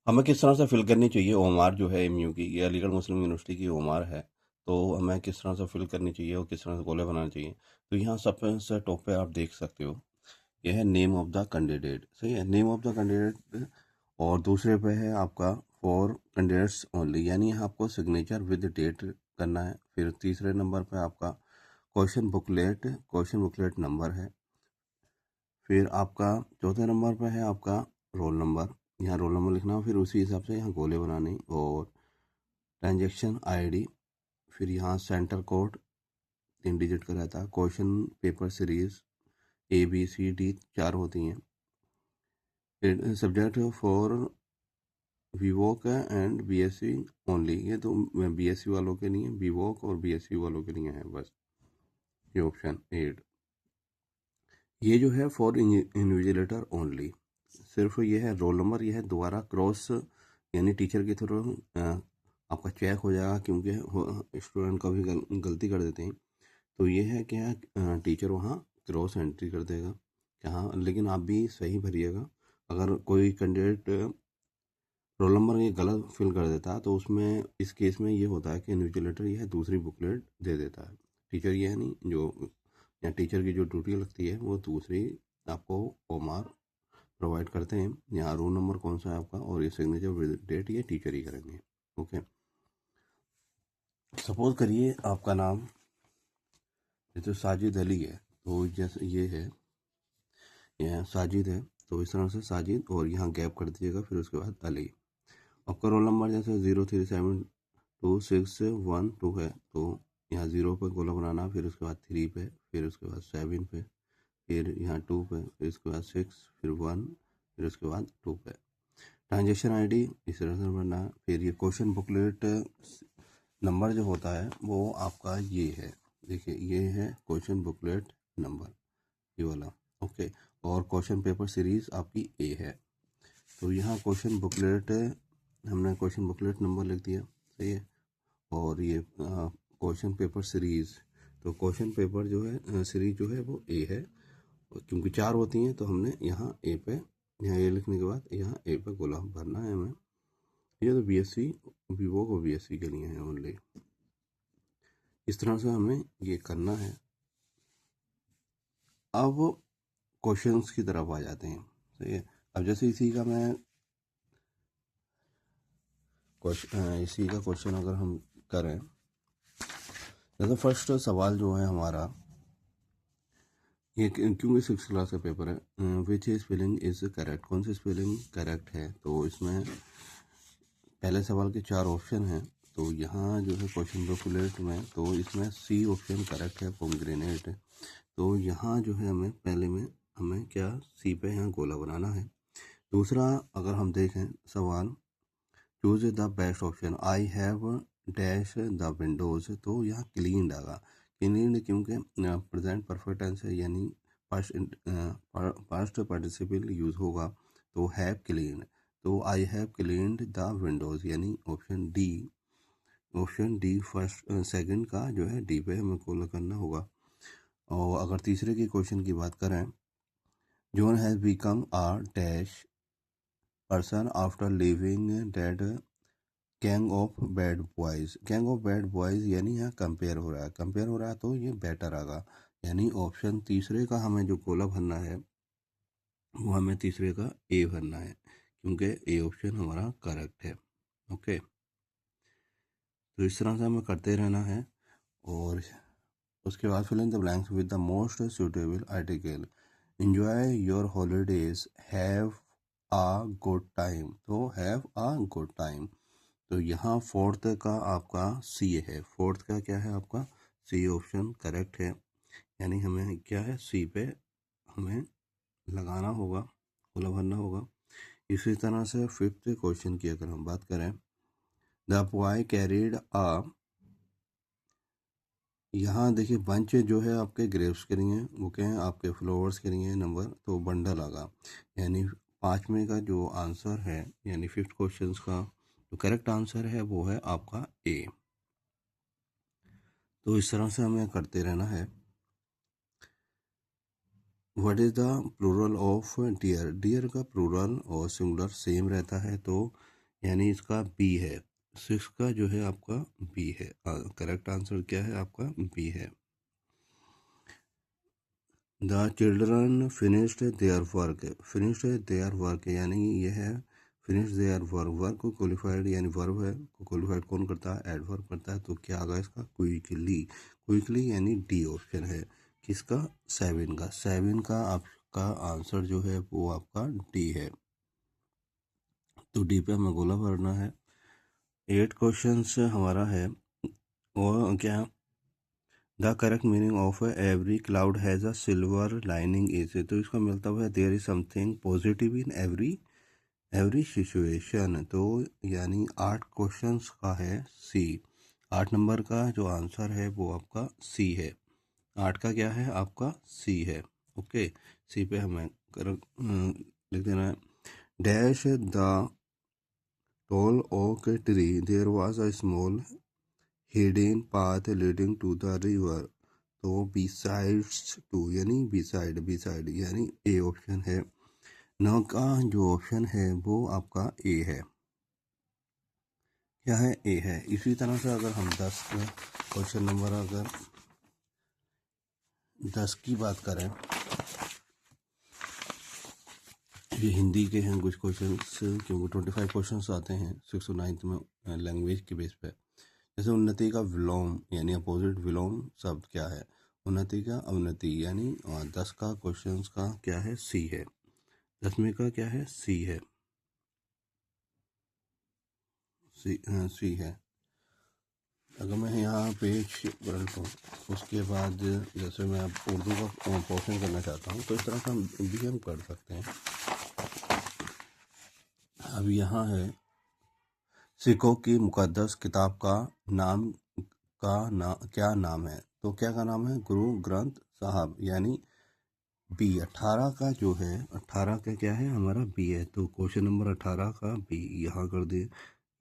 हमें किस तरह से फिल करनी चाहिए ओमार जो है एमयू की, ये अलीगढ़ मुस्लिम यूनिवर्सिटी की ओमार है। तो हमें किस तरह से फिल करनी चाहिए और किस तरह से गोले बनाने चाहिए। तो यहाँ सबसे टॉप पे आप देख सकते हो, यह है नेम ऑफ द कैंडिडेट। सही है, नेम ऑफ द कैंडिडेट। और दूसरे पे है आपका फॉर कैंडिडेट्स ओनली, यानी यहाँ आपको सिग्नेचर विद डेट करना है। फिर तीसरे नंबर पे आपका क्वेश्चन बुकलेट नंबर है। फिर आपका चौथे नंबर पे है आपका रोल नंबर, यहाँ रोल नंबर लिखना हो, फिर उसी हिसाब से यहाँ गोले बनाने। और ट्रांजैक्शन आईडी, फिर यहाँ सेंटर कोड 3 डिजिट का रहता है। क्वेश्चन पेपर सीरीज ABCD 4 होती हैं। फिर subject for BVoc and BSc only, ये तो BSc वालों के लिए है, वीवोक और BSc वालों के लिए है बस ये ऑप्शन 8। ये जो है फॉर इन्विजिलेटर ओनली, सिर्फ ये है रोल नंबर, ये है दोबारा क्रॉस, यानी टीचर के थ्रू आपका चेक हो जाएगा, क्योंकि स्टूडेंट कभी गलती कर देते हैं। तो ये है क्या, टीचर वहाँ क्रॉस एंट्री कर देगा यहाँ, लेकिन आप भी सही भरिएगा। अगर कोई कैंडिडेट रोल नंबर ये गलत फिल कर देता है तो उसमें इस केस में ये होता है कि इन्विजिलेटर यह दूसरी बुकलेट दे देता है। टीचर ये है नहीं, जो या टीचर की जो ड्यूटी लगती है वो दूसरी आपको ओमार प्रोवाइड करते हैं। यहाँ रोल नंबर कौन सा है आपका और ये सिग्नेचर विद डेट ये टीचर ही करेंगे। ओके, सपोज करिए आपका नाम जैसे साजिद अली है, तो जैसे ये है, यह साजिद है, तो इस तरह से साजिद और यहाँ गैप कर दीजिएगा, फिर उसके बाद अली। आपका रोल नंबर जैसे 0372612 है, तो यहाँ 0 पे गोला बनाना, फिर उसके बाद 3 पे, फिर उसके बाद 7 पे, फिर यहाँ 2 पे, फिर उसके बाद 6, फिर 1, फिर उसके बाद 2 पे। ट्रांजेक्शन आईडी इस तरह से बनना है। फिर ये क्वेश्चन बुकलेट नंबर जो होता है वो आपका ये है, देखिए ये है क्वेश्चन बुकलेट नंबर, ये वाला। ओके, और क्वेश्चन पेपर सीरीज आपकी A है। तो यहाँ हमने क्वेश्चन बुकलेट नंबर लिख दिया, सही है। और ये क्वेश्चन पेपर सीरीज, तो क्वेश्चन पेपर जो है सीरीज जो है वो A है, क्योंकि 4 होती हैं तो हमने यहाँ A पे, यहाँ A लिखने के बाद यहाँ A पे गोला भरना है हमें। ये तो BSc वीवो को BSc के लिए है ओनली, इस तरह से हमें ये करना है। अब क्वेश्चंस की तरफ आ जाते हैं, सही है। अब जैसे इसी का क्वेश्चन अगर हम करें, जैसे फर्स्ट सवाल जो है हमारा, ये क्योंकि 6th क्लास का पेपर है, विच स्पेलिंग इज करेक्ट, कौन सी स्पेलिंग करेक्ट है। तो इसमें पहले सवाल के 4 ऑप्शन हैं, तो यहाँ जो है क्वेश्चन बुकलेट में, तो इसमें C ऑप्शन करेक्ट है, पोमग्रेनेट। तो यहाँ जो है हमें क्या C पे यहाँ गोला बनाना है। दूसरा अगर हम देखें सवाल, choose the best option, I have dash the Windows, तो यहाँ क्लीन आएगा। क्लीन क्योंकि प्रेजेंट परफेक्ट टेंस है, यानी पास्ट पार्टिसिपल यूज होगा, तो हैव क्लीन। तो I have cleaned the Windows, यानी ऑप्शन डी फर्स्ट सेकंड का जो है डी पे हमें कॉल करना होगा। और अगर तीसरे के क्वेश्चन की बात करें, John has become a dash person after living that gang of bad boys, gang of bad boys यानी यहाँ कंपेयर हो रहा है, तो ये बेटर आएगा। यानी ऑप्शन तीसरे का हमें जो गोला भरना है वो हमें तीसरे का A भरना है, क्योंकि A ऑप्शन हमारा करेक्ट है। ओके, तो इस तरह से हमें करते रहना है। और उसके बाद fill in the blanks with the most suitable article, enjoy your holidays, have a good time, तो हैव आ गुड टाइम। तो यहाँ फोर्थ का आपका C है, फोर्थ का क्या है आपका C ऑप्शन करेक्ट है, यानी हमें क्या है C पे हमें लगाना होगा, गोला भरना होगा। इसी तरह से फिफ्थ क्वेश्चन की अगर हम बात करें, द बॉय कैरीड आ, यहाँ देखिए बंच जो है आपके ग्रेप्स के लिए, वो क्या है आपके फ्लावर्स के लिए नंबर, तो बंडल आगा, यानी 5वें का जो आंसर है, यानी फिफ्थ क्वेश्चन का जो करेक्ट आंसर है वो है आपका A। तो इस तरह से हमें करते रहना है। What is the plural of dear, dear का प्लूरल और सिंगुलर सेम रहता है, तो यानी इसका बी है। 6 का जो है आपका बी है। करेक्ट आंसर क्या है आपका? बी है। The children finished their work. Finished their work यानी ये है फिनिश देयर वर्क। वर्क को क्वालिफाइड यानी वर्ब है, क्वालिफाइड कौन करता है? एडवर्ब करता है। तो क्या आगा इसका? क्विकली। क्विकली यानी डी ऑप्शन है किसका? 7 का। 7 का आपका आंसर जो है वो आपका डी है। तो डी पे हमें गोला भरना है। 8 क्वेश्चन हमारा है और क्या? The correct meaning of every cloud has a silver lining is. तो इसका मिलता हुआ there is something positive in every situation. तो यानी 8 क्वेश्चंस का है सी। 8 नंबर का जो आंसर है वो आपका सी है। 8 का क्या है आपका? सी है। ओके, सी पे हमें लिख देना है। Dash the tall oak tree there was a small hidden path leading to the river. तो बिसाइड्स टू यानी बिसाइड यानी ए ऑप्शन है। नौ का जो ऑप्शन है वो आपका ए है। क्या है? ए है। इसी तरह से अगर हम 10 क्वेश्चन नंबर अगर 10 की बात करें, ये हिंदी के हैं कुछ क्वेश्चन, क्योंकि 25 क्वेश्चन आते हैं 6 और 9 में लैंग्वेज के बेस पे। जैसे उन्नति का विलोम यानी अपोजिट विलोम शब्द क्या है? उन्नति का अवनति यानी 10 का क्वेश्चन का क्या है? सी है। 10वें का क्या है? सी है। सी है। अगर मैं यहाँ पेज पलटूँ उसके बाद जैसे मैं अब उर्दू का पोर्शन करना चाहता हूँ तो इस तरह का भी हम कर सकते हैं। अब यहाँ है सिखों की मुकद्दस किताब का नाम क्या नाम है? तो क्या का नाम है? गुरु ग्रंथ साहब यानी बी। 18 का जो है 18 का क्या है हमारा? बी है। तो क्वेश्चन नंबर 18 का बी यहाँ कर दे।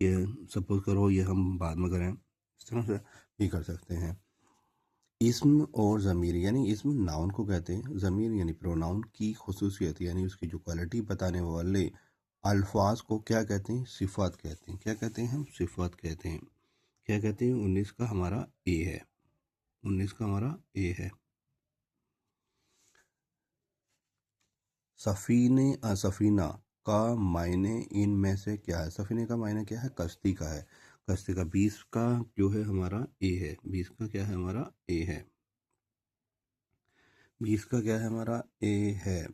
ये सपोज करो ये हम बाद में करें, इस तरह से भी कर सकते हैं। इस्म और ज़मीर यानी इस्म नाउन को कहते हैं, ज़मीर यानी प्रोनाउन की खुसूसियत यानी उसकी जो क्वालिटी बताने वाले अल्फाज को क्या कहते हैं? सिफ़ात कहते हैं। क्या कहते हैं हम? सिफ़ात कहते हैं। क्या कहते हैं? 19 का हमारा ए है। 19 का हमारा ए है। सफ़ीना का मायने इनमें से क्या है? सफ़ीने का मायने क्या है? कश्ती का है। कश्ती का 20 का जो है हमारा ए है। 20 का क्या है हमारा? ए है। 20 का क्या है हमारा? ए है।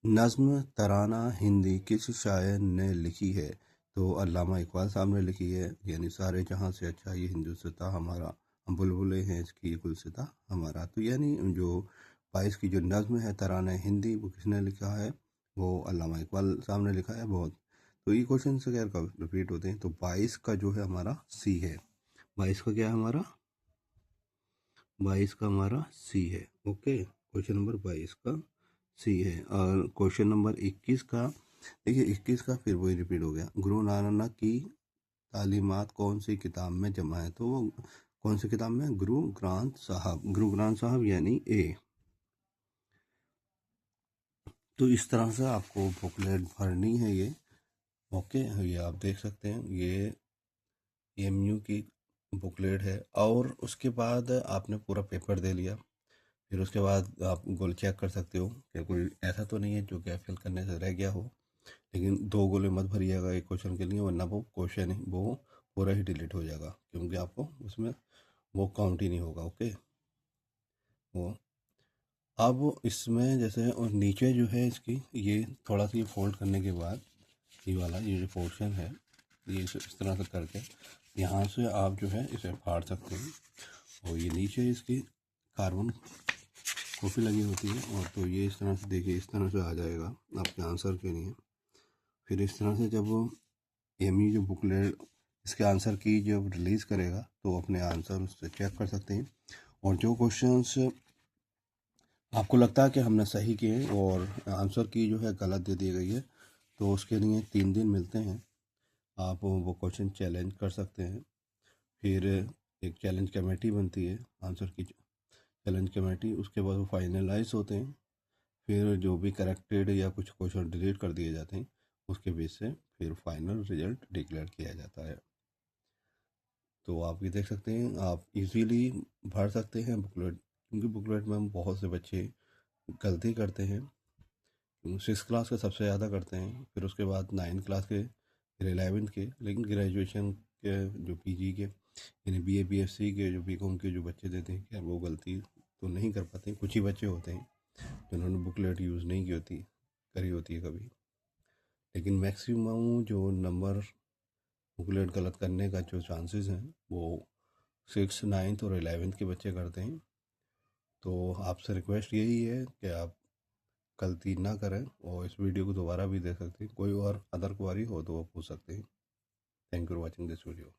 नज़्म तराना हिंदी किस शायर ने लिखी है? तो अल्लामा इकबाल साहब ने लिखी है। यानी सारे जहाँ से अच्छा ये हिंदुस्तां हमारा, हम बुलबुलें हैं इसकी गुलसिता हमारा। तो यानी जो 22 की जो नज़्म है तराना हिंदी वो किसने लिखा है? वो अल्लामा इकबाल साहब ने लिखा है। बहुत तो ये क्वेश्चन से क्या रिपीट होते हैं। तो 22 का जो है हमारा सी है। 22 का क्या है हमारा? 22 का हमारा सी है। ओके, क्वेश्चन नंबर 22 का सी है। और क्वेश्चन नंबर 21 का देखिए, 21 का फिर वही रिपीट हो गया। गुरु नानक की तालीमात कौन सी किताब में जमा है? तो वो कौन सी किताब में? गुरु ग्रंथ साहब। गुरु ग्रंथ साहब यानी ए। तो इस तरह से आपको बुकलेट भरनी है ये। ओके, ये आप देख सकते हैं ये एमयू की बुकलेट है। और उसके बाद आपने पूरा पेपर दे लिया, फिर उसके बाद आप गोल चेक कर सकते हो कि कोई ऐसा तो नहीं है जो कि फिल करने से रह गया हो। लेकिन 2 गोले मत भरिएगा एक क्वेश्चन के लिए, वरना वो क्वेश्चन ही वो पूरा ही डिलीट हो जाएगा, क्योंकि आपको उसमें वो काउंट ही नहीं होगा। ओके, वो अब इसमें जैसे और नीचे जो है इसकी ये थोड़ा सा ये फोल्ड करने के बाद ये वाला ये जो पोर्शन है ये इस तरह से करके यहाँ से आप जो है इसे फाड़ सकते हैं। और ये नीचे इसकी कार्बन कॉपी लगी होती है। और तो ये इस तरह से देखिए, इस तरह से आ जाएगा आपके आंसर के लिए। फिर इस तरह से जब वो एमयू जो बुकलेट इसके आंसर की जब रिलीज़ करेगा तो अपने आंसर उससे चेक कर सकते हैं। और जो क्वेश्चंस आपको लगता है कि हमने सही किए और आंसर की जो है गलत दे दी गई है, तो उसके लिए 3 दिन मिलते हैं। आप वो क्वेश्चन चैलेंज कर सकते हैं। फिर एक चैलेंज कमेटी बनती है, आंसर की चैलेंज कमेटी। उसके बाद वो फाइनलाइज होते हैं। फिर जो भी करेक्टेड या कुछ क्वेश्चन डिलीट कर दिए जाते हैं उसके बेस से फिर फाइनल रिजल्ट डिक्लेयर किया जाता है। तो आप ये देख सकते हैं, आप इजीली भर सकते हैं बुकलेट, क्योंकि बुकलेट में हम बहुत से बच्चे गलती करते हैं। 6 क्लास का सबसे ज़्यादा करते हैं, फिर उसके बाद 9 क्लास के, फिर 11th के। लेकिन ग्रेजुएशन के जो पीजी के यानी बीए बीएससी के जो बीकॉम के जो बच्चे देते हैं, क्या वो गलती तो नहीं कर पाते। कुछ ही बच्चे होते हैं जिन्होंने बुकलेट यूज़ नहीं करी होती है कभी। लेकिन मैक्सिमम जो नंबर बुकलेट गलत करने का जो चांसेस हैं वो 6th 9th और 11th के बच्चे करते हैं। तो आपसे रिक्वेस्ट यही है कि आप गलती ना करें, और इस वीडियो को दोबारा भी देख सकते हैं। कोई और अदर क्वारी हो तो वो पूछ सकते हैं। Thank you for watching this video.